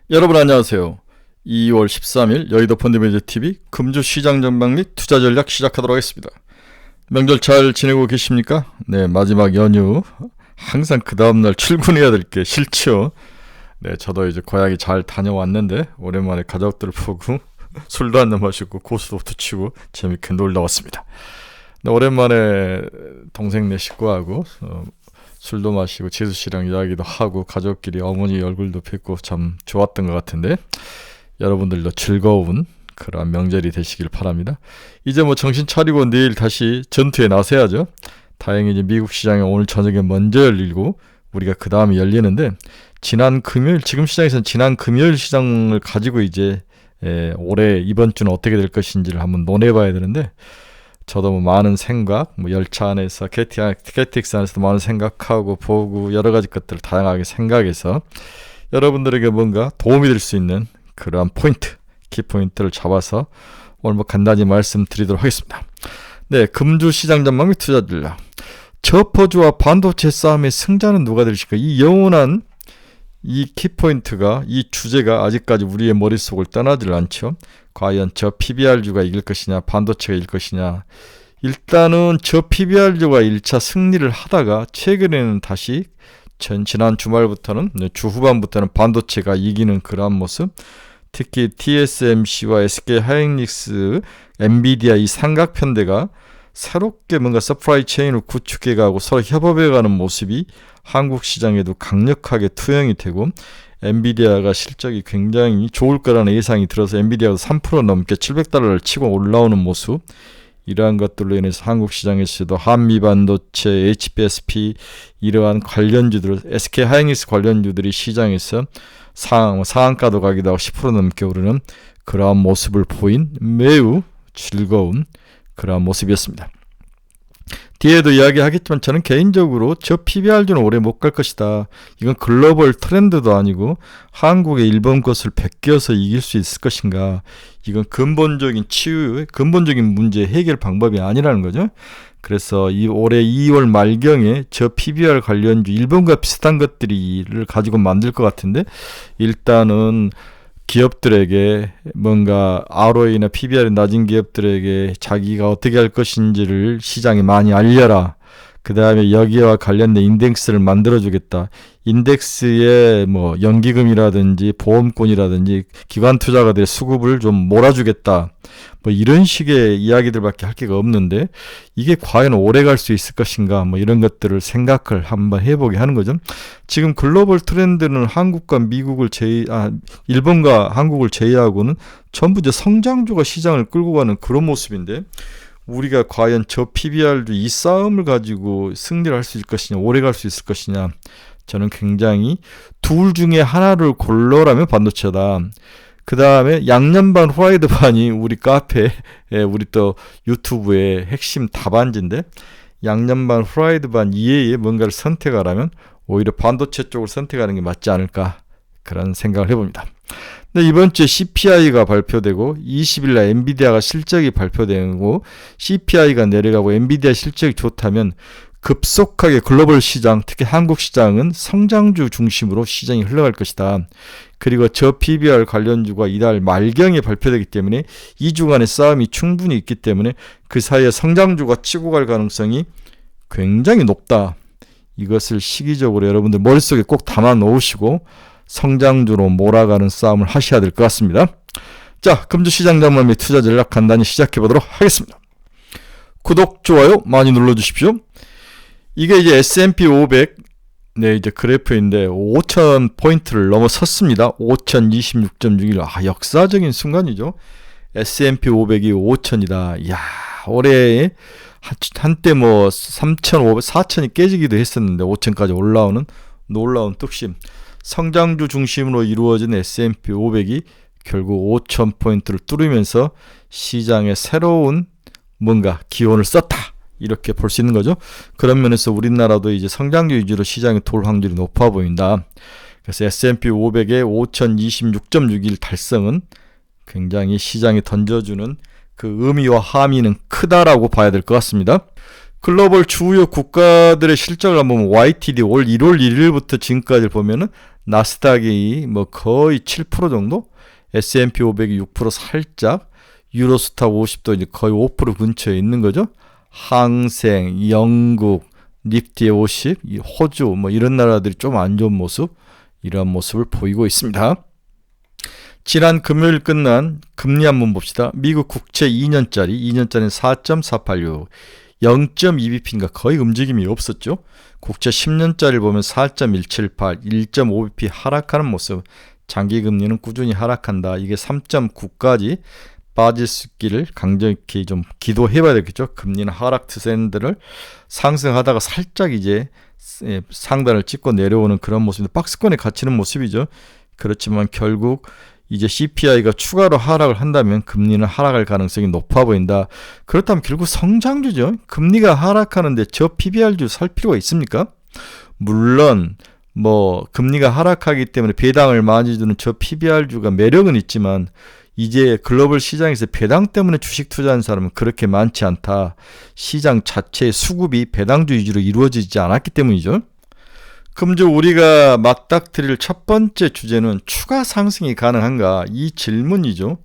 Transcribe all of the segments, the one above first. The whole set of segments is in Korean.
여러분 안녕하세요. 2월 13일 여의도 펀드매니저TV 금주 시장 전망 및 투자 전략 시작하도록 하겠습니다. 명절 잘 지내고 계십니까? 네, 마지막 연휴 항상 그 다음날 출근해야 될 게 싫죠. 네, 저도 이제 고향에 잘 다녀왔는데 오랜만에 가족들을 보고 술도 한잔 마시고 고스톱도 치고 재밌게 놀다 왔습니다. 네, 오랜만에 동생 네 식구하고 술도 마시고 지수씨랑 이야기도 하고 가족끼리 어머니 얼굴도 뵙고 참 좋았던 것 같은데 여러분들도 즐거운 그런 명절이 되시길 바랍니다. 이제 뭐 정신 차리고 내일 다시 전투에 나서야죠. 다행히 이제 미국 시장이 오늘 저녁에 먼저 열리고 우리가 그 다음에 열리는데 지난 금요일 지금 시장에서는 지난 금요일 시장을 가지고 이제 올해 이번 주는 어떻게 될 것인지를 한번 논해봐야 되는데 저도 뭐 많은 생각, 뭐 열차 안에서 KTX 안에서도 많은 생각하고 보고 여러 가지 것들을 다양하게 생각해서 여러분들에게 뭔가 도움이 될 수 있는 그러한 포인트, 키포인트를 잡아서 오늘 뭐 간단히 말씀드리도록 하겠습니다. 네, 금주 시장 전망 및 투자 전략. 저퍼주와 반도체 싸움의 승자는 누가 될까? 이 영원한 이 키포인트가, 이 주제가 아직까지 우리의 머릿속을 떠나질 않죠. 과연 저 PBR주가 이길 것이냐, 반도체가 이길 것이냐. 일단은 저 PBR주가 1차 승리를 하다가 최근에는 다시 지난 주말부터는, 주 후반부터는 반도체가 이기는 그러한 모습. 특히 TSMC와 SK하이닉스, 엔비디아 이 삼각편대가 새롭게 뭔가 서프라이 체인을 구축해가고 서로 협업해가는 모습이 한국 시장에도 강력하게 투영이 되고 엔비디아가 실적이 굉장히 좋을 거라는 예상이 들어서 엔비디아가 3% 넘게 $700를 치고 올라오는 모습, 이러한 것들로 인해서 한국 시장에서도 한미반도체, HBSP 이러한 관련주들, SK하이닉스 관련주들이 시장에서 상한가도 가기도 하고 10% 넘게 오르는 그러한 모습을 보인 매우 즐거운 그러한 모습이었습니다. 뒤에도 이야기하겠지만 저는 개인적으로 저 PBR주는 오래 못 갈 것이다. 이건 글로벌 트렌드도 아니고 한국의 일본 것을 베껴서 이길 수 있을 것인가. 이건 근본적인 치유, 근본적인 문제 해결 방법이 아니라는 거죠. 그래서 올해 2월 말경에 저 PBR 관련주 일본과 비슷한 것들을 가지고 만들 것 같은데 일단은 기업들에게 뭔가 ROE나 PBR이 낮은 기업들에게 자기가 어떻게 할 것인지를 시장에 많이 알려라. 그 다음에 여기와 관련된 인덱스를 만들어주겠다. 인덱스에 뭐 연기금이라든지 보험권이라든지 기관 투자가들의 수급을 좀 몰아주겠다. 뭐 이런 식의 이야기들밖에 할 게가 없는데 이게 과연 오래 갈 수 있을 것인가 뭐 이런 것들을 생각을 한번 해보게 하는 거죠. 지금 글로벌 트렌드는 한국과 미국을 일본과 한국을 제외하고는 전부 이제 성장주가 시장을 끌고 가는 그런 모습인데 우리가 과연 저 PBR도 이 싸움을 가지고 승리를 할 수 있을 것이냐, 오래 갈 수 있을 것이냐, 저는 굉장히 둘 중에 하나를 골라라면 반도체다. 그 다음에 양념 반 후라이드 반이 우리 카페에, 우리 또 유튜브의 핵심 답안지인데 양념 반 후라이드 반 이외에 뭔가를 선택하라면 오히려 반도체 쪽을 선택하는 게 맞지 않을까 그런 생각을 해봅니다. 근데 이번 주에 CPI가 발표되고 20일날 엔비디아가 실적이 발표되고 CPI가 내려가고 엔비디아 실적이 좋다면 급속하게 글로벌 시장, 특히 한국 시장은 성장주 중심으로 시장이 흘러갈 것이다. 그리고 저 PBR 관련주가 이달 말경에 발표되기 때문에 2주간의 싸움이 충분히 있기 때문에 그 사이에 성장주가 치고 갈 가능성이 굉장히 높다. 이것을 시기적으로 여러분들 머릿속에 꼭 담아 놓으시고 성장주로 몰아가는 싸움을 하셔야 될 것 같습니다. 자, 금주 시장 전망 및 투자 전략 간단히 시작해 보도록 하겠습니다. 구독, 좋아요 많이 눌러주십시오. 이게 이제 S&P 500 이제 그래프인데 5,000포인트를 넘어섰습니다. 5,026.61. 역사적인 순간이죠. S&P 500이 5,000이다. 이야, 올해 한때 뭐 3,500, 4,000이 깨지기도 했었는데 5,000까지 올라오는 놀라운 뚝심. 성장주 중심으로 이루어진 S&P 500이 결국 5,000포인트를 뚫으면서 시장에 새로운 뭔가 기원을 썼다. 이렇게 볼 수 있는 거죠. 그런 면에서 우리나라도 이제 성장주 위주로 시장에 돌 확률이 높아 보인다. 그래서 S&P 500의 5,026.61 달성은 굉장히 시장에 던져주는 그 의미와 함의는 크다라고 봐야 될 것 같습니다. 글로벌 주요 국가들의 실적을 한번 보면 YTD 올 1월 1일부터 지금까지 보면은 나스닥이 뭐 거의 7% 정도, S&P 500이 6% 살짝, 유로스탁 50도 이제 거의 5% 근처에 있는 거죠. 항생, 영국, 니프티 50, 호주 뭐 이런 나라들이 좀 안 좋은 모습, 이러한 모습을 보이고 있습니다. 지난 금요일 끝난 금리 한번 봅시다. 미국 국채 2년짜리는 4.486, 0.2bp인가 거의 움직임이 없었죠. 국채 10년짜리를 보면 4.178, 1.5bp 하락하는 모습. 장기금리는 꾸준히 하락한다. 이게 3.9까지 빠질 수 있기를 강력히 좀 기도해봐야 되겠죠. 금리는 하락 트렌드를 상승하다가 살짝 이제 상단을 찍고 내려오는 그런 모습인데 박스권에 갇히는 모습이죠. 그렇지만 결국 이제 CPI가 추가로 하락을 한다면 금리는 하락할 가능성이 높아 보인다. 그렇다면 결국 성장주죠. 금리가 하락하는데 저 PBR주 살 필요가 있습니까? 물론 뭐 금리가 하락하기 때문에 배당을 많이 주는 저 PBR주가 매력은 있지만 이제 글로벌 시장에서 배당 때문에 주식 투자하는 사람은 그렇게 많지 않다. 시장 자체의 수급이 배당주 위주로 이루어지지 않았기 때문이죠. 금주 우리가 맞닥뜨릴 첫 번째 주제는 추가 상승이 가능한가? 이 질문이죠.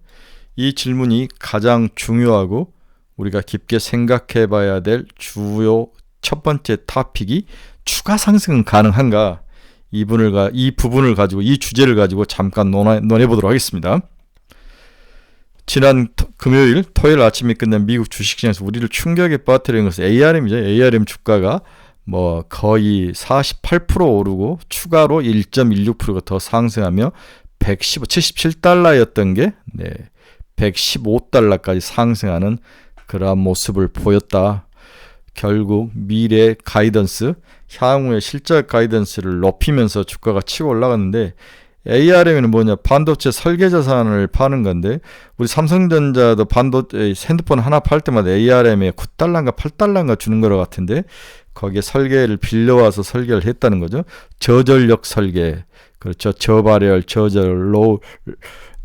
이 질문이 가장 중요하고 우리가 깊게 생각해 봐야 될 주요 첫 번째 토픽이 추가 상승은 가능한가? 이 부분을 가지고 이 주제를 가지고 잠깐 논해 보도록 하겠습니다. 지난 금요일, 토요일 아침에 끝난 미국 주식시장에서 우리를 충격에 빠뜨린 것은 ARM이죠. ARM 주가가 뭐 거의 48% 오르고 추가로 1.16%가 더 상승하며 77달러였던 게 115달러까지 상승하는 그러한 모습을 보였다. 결국 미래 가이던스, 향후의 실적 가이던스를 높이면서 주가가 치고 올라갔는데 ARM은 뭐냐? 반도체 설계 자산을 파는 건데 우리 삼성전자도 반도체 핸드폰 하나 팔 때마다 ARM에 9달러인가 8달러인가 주는 거 같은데 거기에 설계를 빌려와서 설계를 했다는 거죠. 저전력 설계, 그렇죠. 저발열, 로우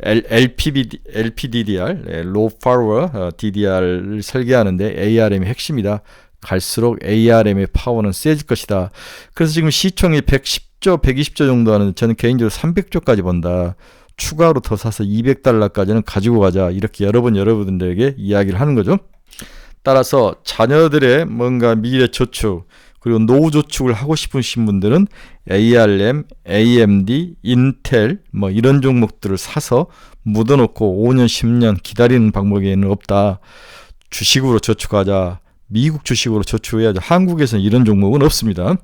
LPDDR, Low Power DDR을 설계하는데 ARM이 핵심이다. 갈수록 ARM의 파워는 세질 것이다. 그래서 지금 시총이 110조, 120조 정도 하는데 저는 개인적으로 300조까지 본다. 추가로 더 사서 200달러까지는 가지고 가자. 이렇게 여러분들에게 이야기를 하는 거죠. 따라서 자녀들의 뭔가 미래 저축 그리고 노후 저축을 하고 싶으신 분들은 ARM, AMD, 인텔 뭐 이런 종목들을 사서 묻어놓고 5년, 10년 기다리는 방법에는 없다. 주식으로 저축하자. 미국 주식으로 저축해야죠. 한국에서는 이런 종목은 없습니다.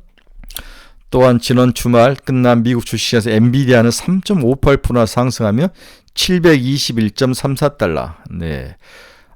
또한 지난 주말 끝난 미국 주식시장에서 엔비디아는 3.58%나 상승하며 721.34달러. 네.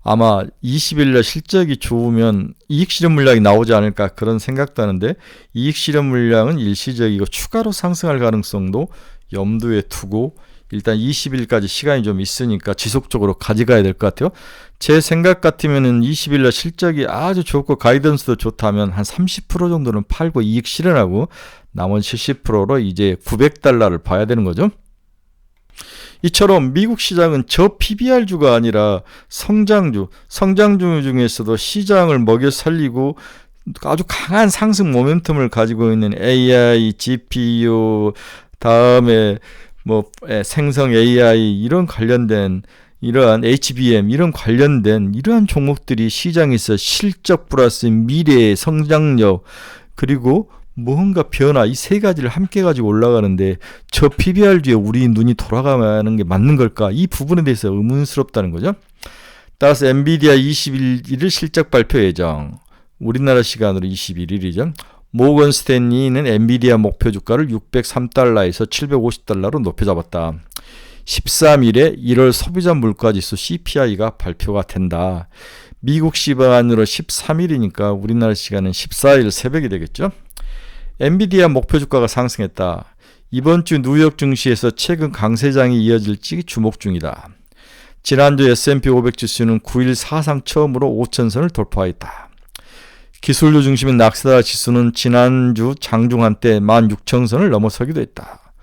아마 20일날 실적이 좋으면 이익 실현 물량이 나오지 않을까 그런 생각도 하는데 이익 실현 물량은 일시적이고 추가로 상승할 가능성도 염두에 두고 일단 20일까지 시간이 좀 있으니까 지속적으로 가져가야 될 것 같아요. 제 생각 같으면은 20일날 실적이 아주 좋고 가이던스도 좋다면 한 30% 정도는 팔고 이익 실현하고 나머지 70%로 이제 900달러를 봐야 되는 거죠. 이처럼 미국 시장은 저 PBR주가 아니라 성장주 중에서도 시장을 먹여 살리고 아주 강한 상승 모멘텀을 가지고 있는 AI, GPU, 다음에 뭐 생성 AI 이런 관련된 이러한 HBM 이런 관련된 이러한 종목들이 시장에서 실적 플러스 미래의 성장력 그리고 뭔가 변화 이 세 가지를 함께 가지고 올라가는데 저 PBR주에 우리 눈이 돌아가는 게 맞는 걸까? 이 부분에 대해서 의문스럽다는 거죠. 따라서 엔비디아 21일 실적 발표 예정. 우리나라 시간으로 21일이죠. 모건 스탠리는 엔비디아 목표 주가를 603달러에서 750달러로 높여 잡았다. 13일에 1월 소비자 물가지수 CPI가 발표가 된다. 미국 시간으로 13일이니까 우리나라 시간은 14일 새벽이 되겠죠. 엔비디아 목표 주가가 상승했다. 이번 주 뉴욕 증시에서 최근 강세장이 이어질지 주목 중이다. 지난주 S&P 500 지수는 9일 사상 처음으로 5천선을 돌파했다. 기술주 중심인 낙스다크 지수는 지난주 장중 한때 16,000선을 넘어서기도 했다.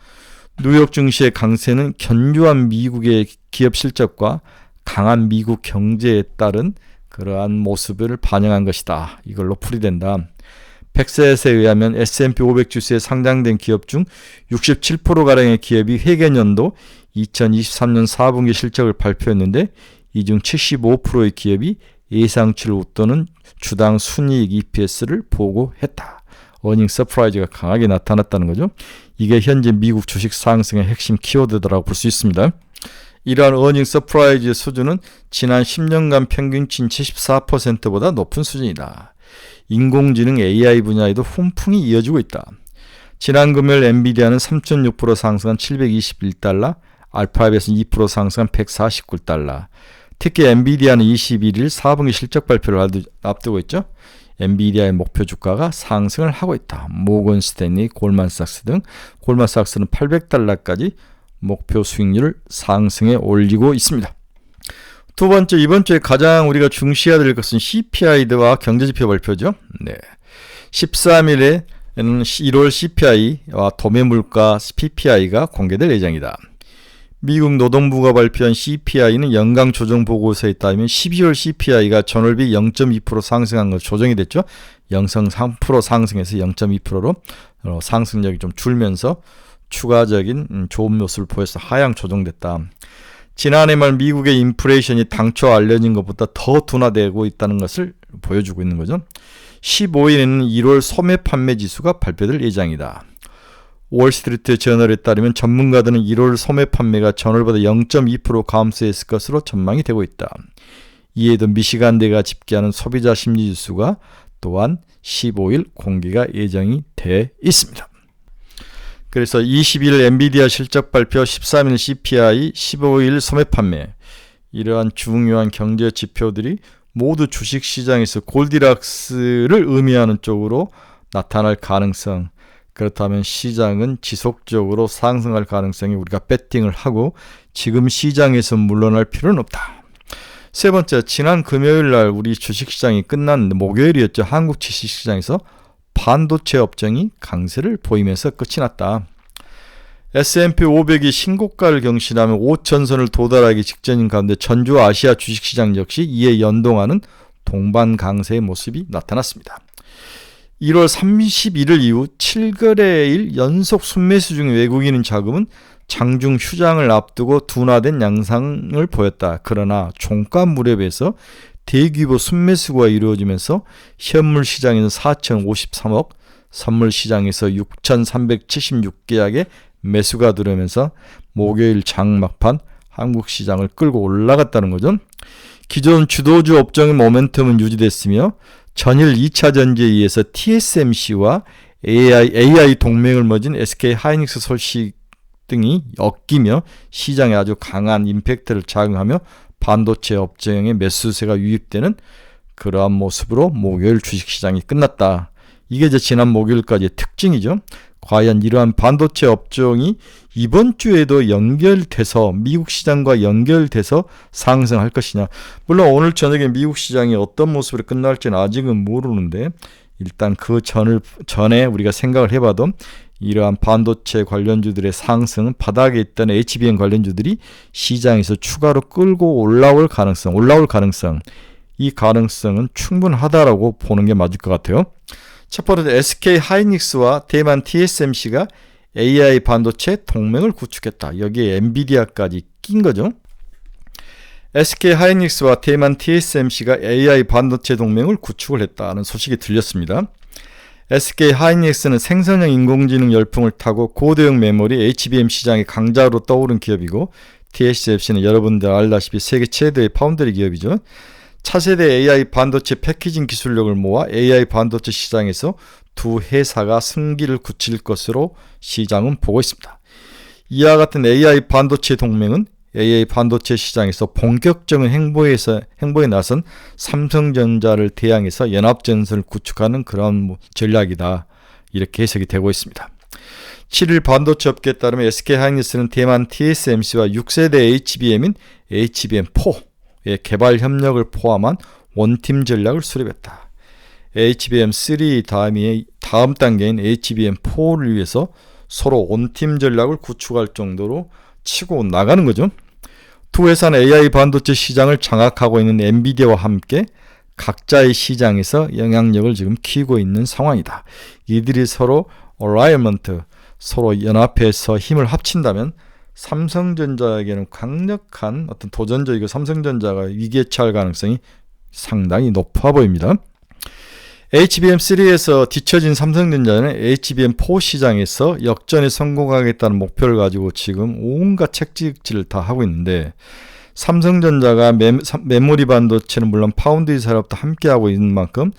뉴욕 증시의 강세는 견고한 미국의 기업 실적과 강한 미국 경제에 따른 그러한 모습을 반영한 것이다. 이걸로 풀이된다. 팩셋에 의하면 S&P 500 지수에 상장된 기업 중 67%가량의 기업이 회계연도 2023년 4분기 실적을 발표했는데 이 중 75%의 기업이 예상치를 웃도는 주당 순이익 EPS를 보고했다. 어닝 서프라이즈가 강하게 나타났다는 거죠. 이게 현재 미국 주식 상승의 핵심 키워드라고 볼 수 있습니다. 이러한 어닝 서프라이즈의 수준은 지난 10년간 평균치인 74%보다 높은 수준이다. 인공지능 AI 분야에도 훈풍이 이어지고 있다. 지난 금요일 엔비디아는 3.6% 상승한 721달러, 알파벳은 2% 상승한 149달러. 특히 엔비디아는 21일 4분기 실적 발표를 앞두고 있죠. 엔비디아의 목표 주가가 상승을 하고 있다. 모건 스탠리, 골만삭스 등 골만삭스는 800달러까지 목표 수익률을 상승해 올리고 있습니다. 두 번째, 이번 주에 가장 우리가 중시해야 될 것은 CPI와 경제지표 발표죠. 13일에는 1월 CPI와 도매물가 PPI가 공개될 예정이다. 미국 노동부가 발표한 CPI는 연간 조정 보고서에 따르면 12월 CPI가 전월비 0.2% 상승한 것 조정이 됐죠. 0.3% 상승해서 0.2%로 상승력이 좀 줄면서 추가적인 좋은 모습을 보여서 하향 조정됐다. 지난해 말 미국의 인플레이션이 당초 알려진 것보다 더 둔화되고 있다는 것을 보여주고 있는 거죠. 15일에는 1월 소매 판매 지수가 발표될 예정이다. 월스트리트 저널에 따르면 전문가들은 1월 소매 판매가 전월보다 0.2% 감소했을 것으로 전망이 되고 있다. 이에도 미시간대가 집계하는 소비자 심리 지수가 또한 15일 공개가 예정이 돼 있습니다. 그래서 20일 엔비디아 실적 발표, 13일 CPI, 15일 소매 판매, 이러한 중요한 경제 지표들이 모두 주식시장에서 골디락스를 의미하는 쪽으로 나타날 가능성, 그렇다면 시장은 지속적으로 상승할 가능성이 우리가 배팅을 하고 지금 시장에서 물러날 필요는 없다. 세 번째, 지난 금요일 날 우리 주식시장이 끝난 목요일이었죠. 한국 주식시장에서 반도체 업종이 강세를 보이면서 끝이 났다. S&P 500이 신고가를 경신하며 5천선을 도달하기 직전인 가운데 전주 아시아 주식시장 역시 이에 연동하는 동반 강세의 모습이 나타났습니다. 1월 31일 이후 7거래일 연속 순매수 중인 외국인 자금은 장중 휴장을 앞두고 둔화된 양상을 보였다. 그러나 종가 무렵에서 대규모 순매수가 이루어지면서 현물 시장에서 4,053억, 선물 시장에서 6,376계약의 매수가 들어오면서 목요일 장막판 한국 시장을 끌고 올라갔다는 거죠. 기존 주도주 업종의 모멘텀은 유지됐으며 전일 2차 전지에 의해서 TSMC와 AI 동맹을 맺은 SK 하이닉스 소식 등이 엮이며 시장에 아주 강한 임팩트를 작용하며 반도체 업종의 매수세가 유입되는 그러한 모습으로 목요일 주식시장이 끝났다. 이게 이제 지난 목요일까지의 특징이죠. 과연 이러한 반도체 업종이 이번 주에도 연결돼서 미국 시장과 연결돼서 상승할 것이냐. 물론 오늘 저녁에 미국 시장이 어떤 모습으로 끝날지는 아직은 모르는데 일단 그 전에 우리가 생각을 해봐도 이러한 반도체 관련주들의 상승은 바닥에 있던 HBM 관련주들이 시장에서 추가로 끌고 올라올 가능성, 이 가능성은 충분하다라고 보는 게 맞을 것 같아요. 첫 번째, SK 하이닉스와 대만 TSMC가 AI 반도체 동맹을 구축했다. 여기에 엔비디아까지 낀 거죠. SK 하이닉스와 대만 TSMC가 AI 반도체 동맹을 구축을 했다는 소식이 들렸습니다. SK 하이닉스는 생성형 인공지능 열풍을 타고 고대형 메모리 HBM 시장의 강자로 떠오른 기업이고, TSMC는 여러분들 알다시피 세계 최대의 파운드리 기업이죠. 차세대 AI 반도체 패키징 기술력을 모아 AI 반도체 시장에서 두 회사가 승기를 굳힐 것으로 시장은 보고 있습니다. 이와 같은 AI 반도체 동맹은 AI 반도체 시장에서 본격적인 행보에 나선 삼성전자를 대항해서 연합전선을 구축하는 그런 전략이다. 이렇게 해석이 되고 있습니다. 7일 반도체 업계에 따르면 SK 하이닉스는 대만 TSMC와 6세대 HBM인 HBM4의 개발 협력을 포함한 원팀 전략을 수립했다. HBM3 다음 단계인 HBM4를 위해서 서로 원팀 전략을 구축할 정도로 치고 나가는 거죠. 두 회사는 AI 반도체 시장을 장악하고 있는 엔비디아와 함께 각자의 시장에서 영향력을 지금 키우고 있는 상황이다. 이들이 서로 얼라이먼트, 서로 연합해서 힘을 합친다면 삼성전자에게는 강력한 어떤 도전적이고 삼성전자가 위기에 처할 가능성이 상당히 높아 보입니다. HBM3에서 뒤처진 삼성전자는 HBM4 시장에서 역전에 성공하겠다는 목표를 가지고 지금 온갖 책찍질을 다 하고 있는데, 삼성전자가 메모리 반도체는 물론 파운드리 산업도 함께하고 있는 만큼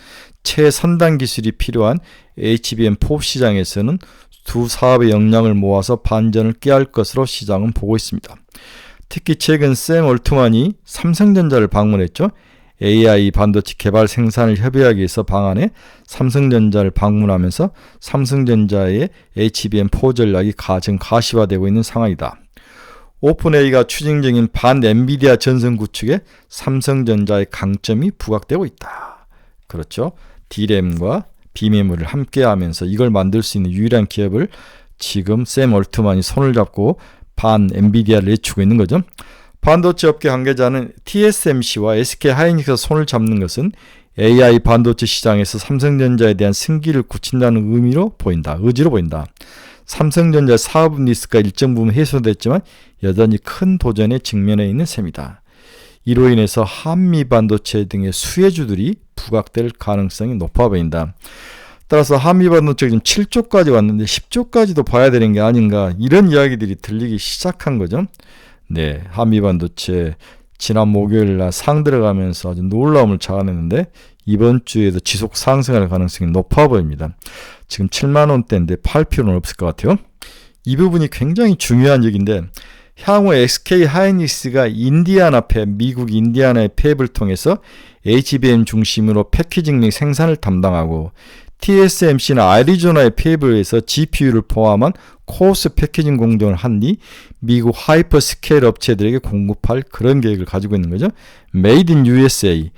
최선단 기술이 필요한 HBM4 시장에서는 두 사업의 역량을 모아서 반전을 꾀할 것으로 시장은 보고 있습니다. 특히 최근 샘 올트만이 삼성전자를 방문했죠. AI 반도체 개발 생산을 협의하기 위해서 방한해 삼성전자를 방문하면서 삼성전자의 HBM4 전략이 지금 가시화되고 있는 상황이다. 오픈AI가 추진 중인 반 엔비디아 전선 구축에 삼성전자의 강점이 부각되고 있다. 그렇죠. D램과 비메모리를 함께하면서 이걸 만들 수 있는 유일한 기업을 지금 샘 올트만이 손을 잡고 반 엔비디아를 내추고 있는 거죠. 반도체 업계 관계자는 TSMC와 SK하이닉스가 손을 잡는 것은 AI 반도체 시장에서 삼성전자에 대한 승기를 굳힌다는 의지로 보인다. 삼성전자 사업 리스크가 일정 부분 해소됐지만 여전히 큰 도전에 직면해 있는 셈이다. 이로 인해서 한미 반도체 등의 수혜주들이 부각될 가능성이 높아 보인다. 따라서 한미 반도체 지금 7조까지 왔는데 10조까지도 봐야 되는 게 아닌가, 이런 이야기들이 들리기 시작한 거죠. 네, 한미 반도체 지난 목요일 날 상 들어가면서 아주 놀라움을 자아냈는데 이번 주에도 지속 상승할 가능성이 높아 보입니다. 지금 7만 원대인데 팔 필요는 없을 것 같아요. 이 부분이 굉장히 중요한 얘기인데, 향후 SK하이닉스가 미국 인디아나의 팹을 통해서 HBM 중심으로 패키징 및 생산을 담당하고, TSMC는 애리조나의 팹을 해서 GPU를 포함한 코어스 패키징 공정을 한 뒤 미국 하이퍼스케일 업체들에게 공급할 그런 계획을 가지고 있는 거죠. Made in USA,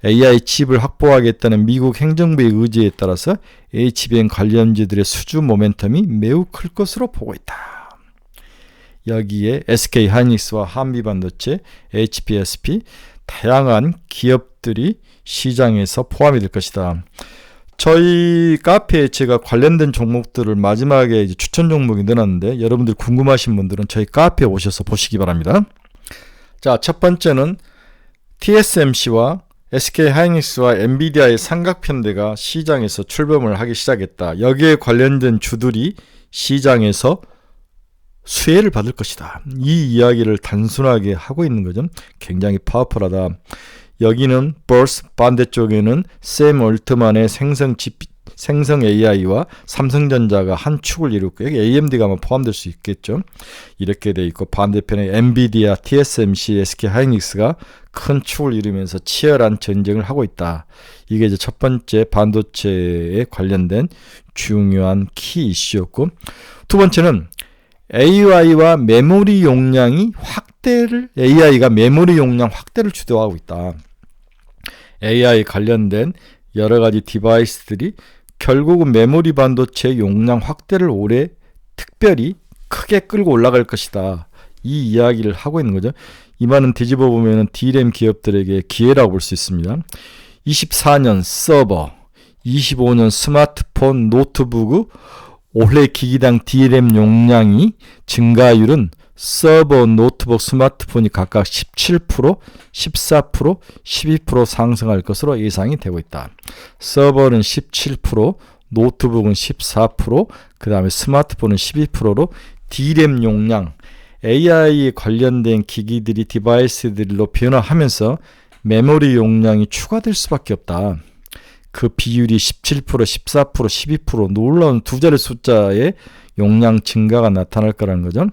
AI 칩을 확보하겠다는 미국 행정부의 의지에 따라서 HBM 관련주들의 수주 모멘텀이 매우 클 것으로 보고 있다. 여기에 SK하이닉스와 한미반도체, HPSP 다양한 기업들이 시장에서 포함이 될 것이다. 저희 카페에 제가 관련된 종목들을 마지막에 이제 추천 종목이 넣어놨는데, 여러분들 궁금하신 분들은 저희 카페에 오셔서 보시기 바랍니다. 자, 첫 번째는 TSMC와 SK하이닉스와 엔비디아의 삼각편대가 시장에서 출범을 하기 시작했다. 여기에 관련된 주들이 시장에서 수혜를 받을 것이다. 이 이야기를 단순하게 하고 있는 거죠. 굉장히 파워풀하다. 여기는 버스, 반대쪽에는 샘 올트만의 생성 AI와 삼성전자가 한 축을 이루고, 여기 AMD가 아마 포함될 수 있겠죠. 이렇게 돼 있고, 반대편에 엔비디아, TSMC, SK하이닉스가 큰 축을 이루면서 치열한 전쟁을 하고 있다. 이게 이제 첫 번째 반도체에 관련된 중요한 키 이슈였고, 두 번째는 AI와 메모리 용량이 AI가 메모리 용량 확대를 주도하고 있다. AI 관련된 여러 가지 디바이스들이 결국은 메모리 반도체 용량 확대를 올해 특별히 크게 끌고 올라갈 것이다. 이 이야기를 하고 있는 거죠. 이 말은 뒤집어 보면 D램 기업들에게 기회라고 볼 수 있습니다. 24년 서버, 25년 스마트폰, 노트북, 올해 기기당 D램 용량이 증가율은 서버, 노트북, 스마트폰이 각각 17%, 14%, 12% 상승할 것으로 예상이 되고 있다. 서버는 17%, 노트북은 14%, 그 다음에 스마트폰은 12%로 D램 용량, AI에 관련된 기기들이 디바이스들로 변화하면서 메모리 용량이 추가될 수밖에 없다. 그 비율이 17%, 14%, 12% 놀라운 두 자리 숫자의 용량 증가가 나타날 거라는 거죠.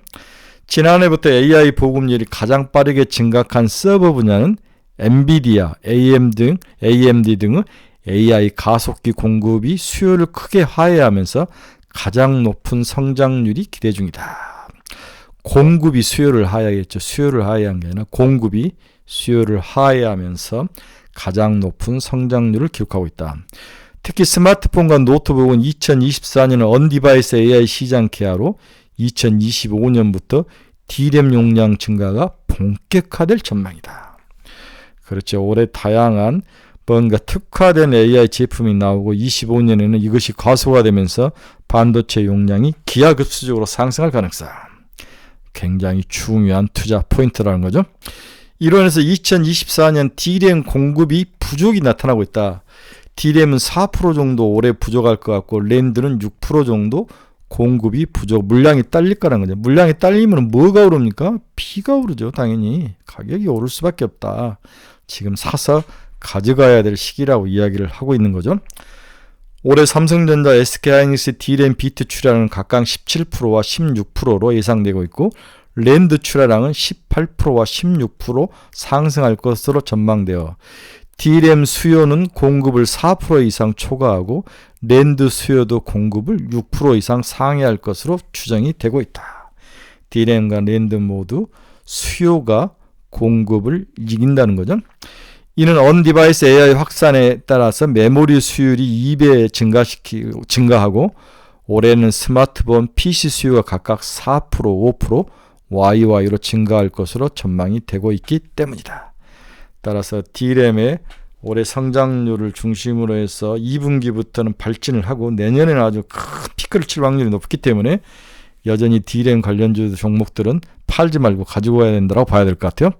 지난해부터 AI 보급률이 가장 빠르게 증가한 서버 분야는 엔비디아, AMD 등의 AI 가속기 공급이 수요를 크게 하회하면서 가장 높은 성장률이 기대 중이다. 공급이 수요를 하회하겠죠. 수요를 하회한 게 아니라 공급이 수요를 하회하면서 가장 높은 성장률을 기록하고 있다. 특히 스마트폰과 노트북은 2024년은 언디바이스 AI 시장 개화로 2025년부터 D램 용량 증가가 본격화될 전망이다. 그렇죠. 올해 다양한 뭔가 특화된 AI 제품이 나오고 25년에는 이것이 과소화되면서 반도체 용량이 기하급수적으로 상승할 가능성. 굉장히 중요한 투자 포인트라는 거죠. 이론에서 2024년 D램 공급이 부족이 나타나고 있다. D램은 4% 정도 올해 부족할 것 같고 랜드는 6% 정도 공급이 부족, 물량이 딸릴 거라는 거죠. 물량이 딸리면 뭐가 오릅니까? B가 오르죠. 당연히 가격이 오를 수밖에 없다. 지금 사서 가져가야 될 시기라고 이야기를 하고 있는 거죠. 올해 삼성전자, SK하이닉스 D램 비트 출하량은 각각 17%와 16%로 예상되고 있고 랜드 출하량은 18%와 16% 상승할 것으로 전망되어 D램 수요는 공급을 4% 이상 초과하고 랜드 수요도 공급을 6% 이상 상회할 것으로 추정이 되고 있다. D램과 랜드 모두 수요가 공급을 이긴다는 거죠. 이는 언디바이스 AI 확산에 따라서 메모리 수율이 2배 증가하고 올해는 스마트폰, PC 수요가 각각 4%, 5%, YY로 증가할 것으로 전망이 되고 있기 때문이다. 따라서 D램의 올해 성장률을 중심으로 해서 2분기부터는 발진을 하고 내년에는 아주 큰 피크를 칠 확률이 높기 때문에 여전히 D램 관련주 종목들은 팔지 말고 가지고 와야 된다고 봐야 될 것 같아요.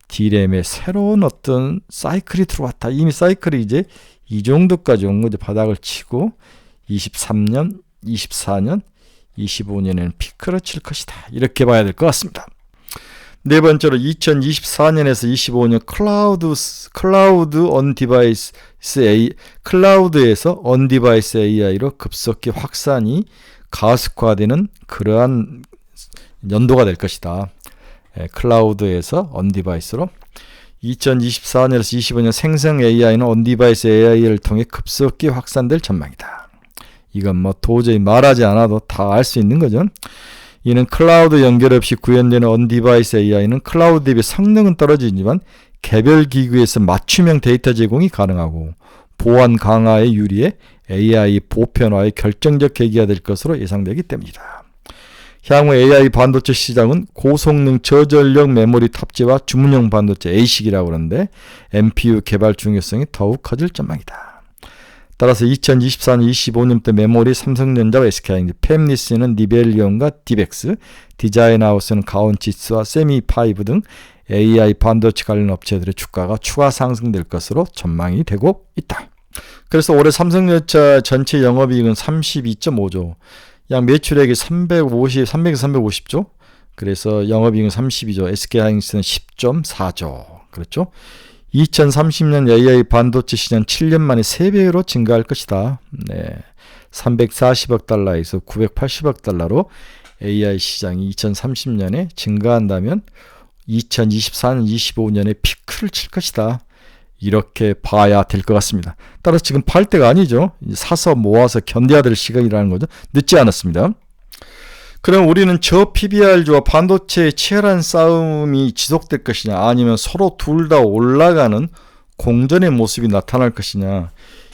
D램의 새로운 어떤 사이클이 들어왔다. 이미 사이클이 이제 이 정도까지 온 거죠. 바닥을 치고 23년, 24년, 25년에는 피크를 칠 것이다. 이렇게 봐야 될 것 같습니다. 네 번째로 2024년에서 25년 클라우드에서 언디바이스 AI로 급속히 확산이 가속화되는 그러한 연도가 될 것이다. 클라우드에서 언디바이스로 2024년에서 25년 생성 AI는 언디바이스 AI를 통해 급속히 확산될 전망이다. 이건 뭐 도저히 말하지 않아도 다 알 수 있는 거죠. 이는 클라우드 연결 없이 구현되는 언디바이스 AI는 클라우드 대비 성능은 떨어지지만 개별 기구에서 맞춤형 데이터 제공이 가능하고 보안 강화에 유리해 AI 보편화의 결정적 계기가 될 것으로 예상되기 때문이다. 향후 AI 반도체 시장은 고성능 저전력 메모리 탑재와 주문용 반도체 ASIC이라고 하는데 NPU 개발 중요성이 더욱 커질 전망이다. 따라서 2024년, 25년부터 메모리 삼성전자와 SK하이닉스, 팹리스는 니벨리온과 디벡스, 디자인하우스는 가온치스와 세미파이브 등 AI 반도체 관련 업체들의 주가가 추가 상승될 것으로 전망이 되고 있다. 그래서 올해 삼성전자 전체 영업이익은 32.5조, 약 매출액이 350조, 그래서 영업이익은 32조, SK하이닉스는 10.4조, 그렇죠? 2030년 AI 반도체 시장 7년 만에 3배로 증가할 것이다. 네, 340억 달러에서 980억 달러로 AI 시장이 2030년에 증가한다면 2024년, 25년에 피크를 칠 것이다. 이렇게 봐야 될 것 같습니다. 따라서 지금 팔 때가 아니죠. 사서 모아서 견뎌야 될 시간이라는 거죠. 늦지 않았습니다. 그럼 우리는 저 PBR주와 반도체의 치열한 싸움이 지속될 것이냐 아니면 서로 둘 다 올라가는 공전의 모습이 나타날 것이냐,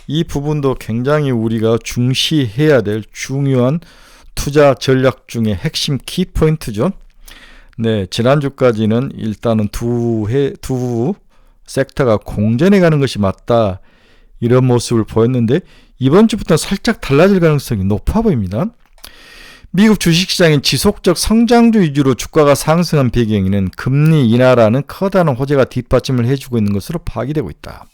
이 부분도 굉장히 우리가 중시해야 될 중요한 투자 전략 중에 핵심 키포인트죠. 네, 지난주까지는 일단은 두 섹터가 공전해 가는 것이 맞다, 이런 모습을 보였는데 이번 주부터 살짝 달라질 가능성이 높아 보입니다. 미국 주식시장인 지속적 성장주 위주로 주가가 상승한 배경에는 금리 인하라는 커다란 호재가 뒷받침을 해주고 있는 것으로 파악되고 있다.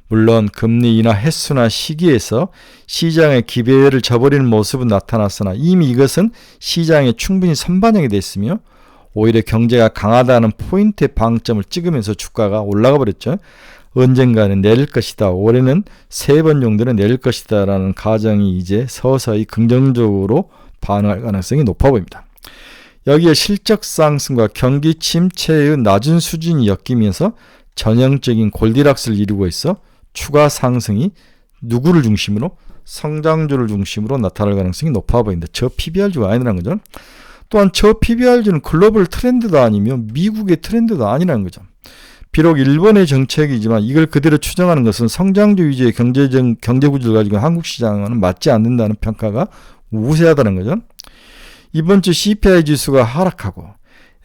물론 금리 인하 횟수나 시기에서 시장의 기회를 저버리는 모습은 나타났으나 이미 이것은 시장에 충분히 선반영이 됐으며 오히려 경제가 강하다는 포인트의 방점을 찍으면서 주가가 올라가 버렸죠. 언젠가는 내릴 것이다. 올해는 3번 정도는 내릴 것이다 라는 가정이 이제 서서히 긍정적으로 반응할 가능성이 높아 보입니다. 여기에 실적 상승과 경기 침체의 낮은 수준이 엮이면서 전형적인 골디락스를 이루고 있어 추가 상승이 누구를 중심으로? 성장주를 중심으로 나타날 가능성이 높아 보인다. 저 PBR주가 아니라는 거죠. 또한 저 PBR주는 글로벌 트렌드도 아니며 미국의 트렌드도 아니라는 거죠. 비록 일본의 정책이지만 이걸 그대로 추정하는 것은 성장주 위주의 경제 구조를 가지고 한국 시장은 맞지 않는다는 평가가 우세하다는 거죠. 이번 주 CPI 지수가 하락하고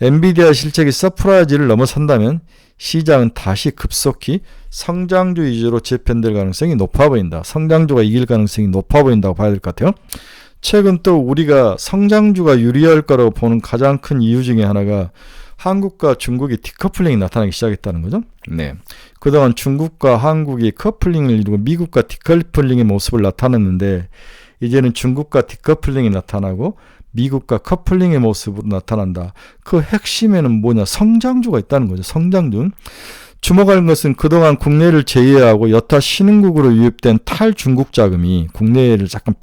엔비디아 실적이 서프라이즈를 넘어선다면 시장은 다시 급속히 성장주 위주로 재편될 가능성이 높아 보인다. 성장주가 이길 가능성이 높아 보인다고 봐야 될 것 같아요. 최근 또 우리가 성장주가 유리할 거라고 보는 가장 큰 이유 중에 하나가 한국과 중국이 디커플링이 나타나기 시작했다는 거죠. 네. 그동안 중국과 한국이 커플링을 이루고 미국과 디커플링의 모습을 나타냈는데 이제는 중국과 디커플링이 나타나고 미국과 커플링의 모습으로 나타난다. 그 핵심에는 뭐냐? 성장주가 있다는 거죠. 성장주. 주목할 것은 그동안 국내를 제외하고 여타 신흥국으로 유입된 탈중국 자금이 국내를 잠깐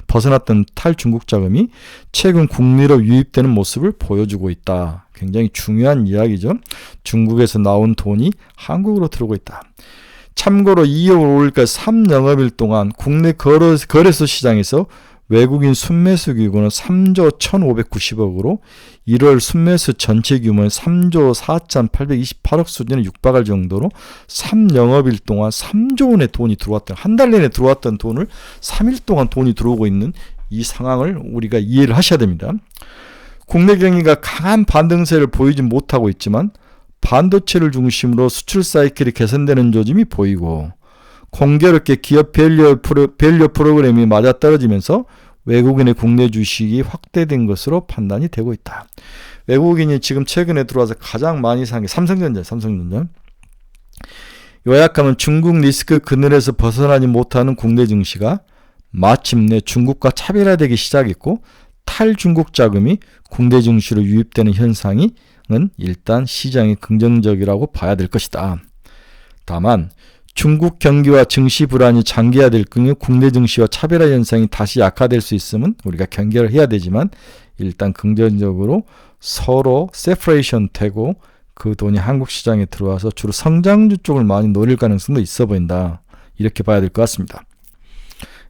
벗어났던 탈중국 자금이 최근 국내로 유입되는 모습을 보여주고 있다. 굉장히 중요한 이야기죠. 중국에서 나온 돈이 한국으로 들어오고 있다. 참고로 2월 5일까지 3영업일 동안 국내 거래소 시장에서 외국인 순매수 규모는 3조 1,590억으로 1월 순매수 전체 규모는 3조 4,828억 수준에 육박할 정도로 3영업일 동안 3조 원의 돈이 들어왔던, 한 달 내내 들어왔던 돈을 3일 동안 돈이 들어오고 있는 이 상황을 우리가 이해를 하셔야 됩니다. 국내 경기가 강한 반등세를 보이지 못하고 있지만 반도체를 중심으로 수출 사이클이 개선되는 조짐이 보이고 공교롭게 기업 밸류 프로그램이 맞아떨어지면서 외국인의 국내 주식이 확대된 것으로 판단이 되고 있다. 외국인이 지금 최근에 들어와서 가장 많이 산 게 삼성전자. 요약하면 중국 리스크 그늘에서 벗어나지 못하는 국내 증시가 마침내 중국과 차별화되기 시작했고 탈중국 자금이 국내 증시로 유입되는 현상은 일단 시장이 긍정적이라고 봐야 될 것이다. 다만 중국 경기와 증시 불안이 장기화될 경우 국내 증시와 차별화 현상이 다시 약화될 수 있으면 우리가 경계를 해야 되지만 일단 긍정적으로 서로 세퍼레이션 되고 그 돈이 한국 시장에 들어와서 주로 성장주 쪽을 많이 노릴 가능성도 있어 보인다. 이렇게 봐야 될 것 같습니다.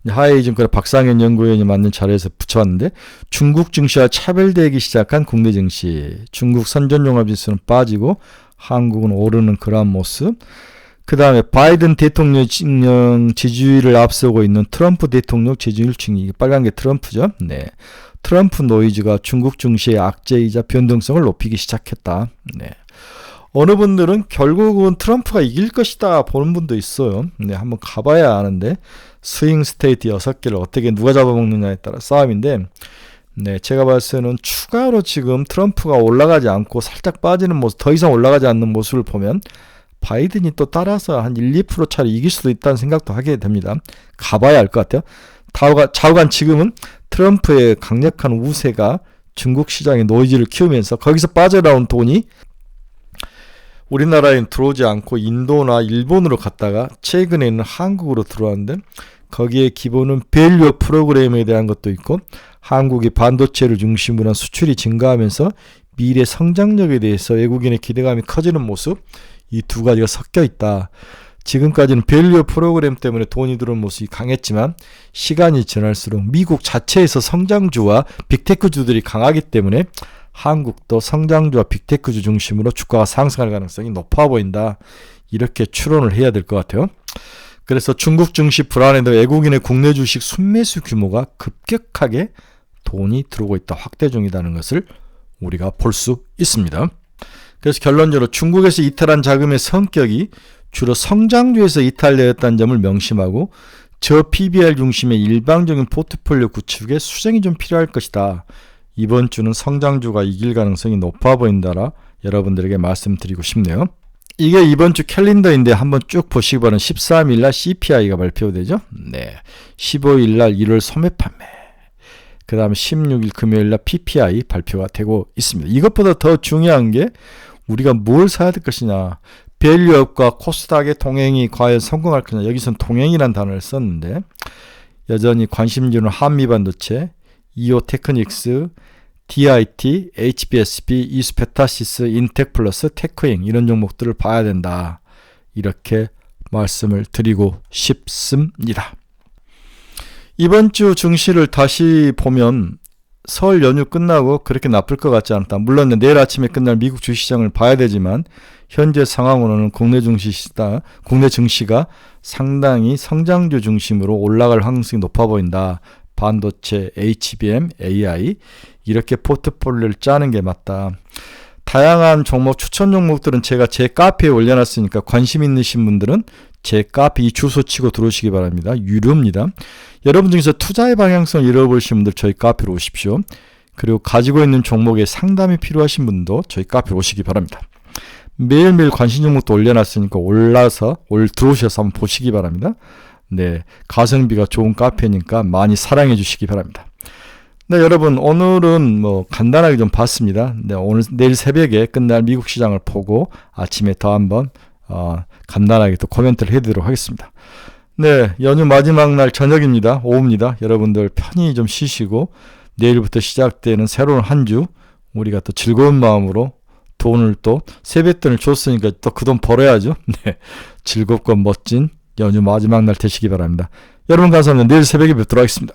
하이증권의 박상현 연구위원이 만든 자료에서 붙여왔는데 중국 증시와 차별되기 시작한 국내 증시, 중국 선전종합지수는 빠지고 한국은 오르는 그러한 모습. 그 다음에 바이든 대통령 지지율을 앞서고 있는 트럼프 대통령 지지율 중이 빨간 게 트럼프죠. 네, 트럼프 노이즈가 중국 증시의 악재이자 변동성을 높이기 시작했다. 네. 어느 분들은 결국은 트럼프가 이길 것이다 보는 분도 있어요. 네, 한번 가봐야 아는데 스윙 스테이트 6개를 어떻게 누가 잡아먹느냐에 따라 싸움인데 네, 제가 봤을 때는 추가로 지금 트럼프가 올라가지 않고 살짝 빠지는 모습, 더 이상 올라가지 않는 모습을 보면 바이든이 또 따라서 한 1, 2% 차로 이길 수도 있다는 생각도 하게 됩니다. 가봐야 알 것 같아요. 좌우간 지금은 트럼프의 강력한 우세가 중국 시장의 노이즈를 키우면서 거기서 빠져나온 돈이 우리나라에 들어오지 않고 인도나 일본으로 갔다가 최근에는 한국으로 들어왔는데 거기에 기본은 밸류 프로그램에 대한 것도 있고 한국이 반도체를 중심으로 한 수출이 증가하면서 미래 성장력에 대해서 외국인의 기대감이 커지는 모습, 이 두 가지가 섞여 있다. 지금까지는 밸류 프로그램 때문에 돈이 들어오는 모습이 강했지만 시간이 지날수록 미국 자체에서 성장주와 빅테크주들이 강하기 때문에 한국도 성장주와 빅테크주 중심으로 주가가 상승할 가능성이 높아 보인다. 이렇게 추론을 해야 될 것 같아요. 그래서 중국 증시 불안에도 외국인의 국내 주식 순매수 규모가 급격하게 돈이 들어오고 있다. 확대 중이라는 것을 우리가 볼 수 있습니다. 그래서 결론적으로 중국에서 이탈한 자금의 성격이 주로 성장주에서 이탈되었다는 점을 명심하고 저 PBR 중심의 일방적인 포트폴리오 구축에 수정이 좀 필요할 것이다. 이번 주는 성장주가 이길 가능성이 높아 보인다라 여러분들에게 말씀드리고 싶네요. 이게 이번 주 캘린더인데 한번 쭉 보시기 바랍니다. 13일날 CPI가 발표되죠. 네, 15일날 1월 소매 판매, 그 다음에 16일 금요일날 PPI 발표가 되고 있습니다. 이것보다 더 중요한 게 우리가 뭘 사야 될 것이냐, 밸류업과 코스닥의 동행이 과연 성공할 거냐. 여기서는 동행이라는 단어를 썼는데 여전히 관심주는 한미반도체, 이오테크닉스, DIT, HBSB, 이스페타시스, 인텍플러스, 테크잉 이런 종목들을 봐야 된다. 이렇게 말씀을 드리고 싶습니다. 이번 주 증시를 다시 보면 설 연휴 끝나고 그렇게 나쁠 것 같지 않다. 물론 내일 아침에 끝날 미국 주시장을 봐야 되지만 현재 상황으로는 국내 증시가 상당히 성장주 중심으로 올라갈 가능성이 높아 보인다. 반도체, HBM, AI 이렇게 포트폴리오를 짜는 게 맞다. 다양한 종목, 추천 종목들은 제가 제 카페에 올려놨으니까 관심 있으신 분들은 제 카페 이 주소 치고 들어오시기 바랍니다. 유료입니다. 여러분 중에서 투자의 방향성을 잃어버리신 분들 저희 카페로 오십시오. 그리고 가지고 있는 종목에 상담이 필요하신 분도 저희 카페로 오시기 바랍니다. 매일매일 관심 종목도 올려놨으니까 들어오셔서 한번 보시기 바랍니다. 네, 가성비가 좋은 카페니까 많이 사랑해 주시기 바랍니다. 네, 여러분 오늘은 간단하게 좀 봤습니다. 네, 내일 새벽에 끝날 미국 시장을 보고 아침에 더 한번 간단하게 또 코멘트를 해드리도록 하겠습니다. 네, 연휴 마지막 날 저녁입니다. 오후입니다. 여러분들 편히 좀 쉬시고 내일부터 시작되는 새로운 한 주 우리가 또 즐거운 마음으로 돈을 또 세뱃돈을 줬으니까 또 그 돈 벌어야죠. 네, 즐겁고 멋진 연휴 마지막 날 되시기 바랍니다. 여러분 감사합니다. 내일 새벽에 뵙도록 하겠습니다.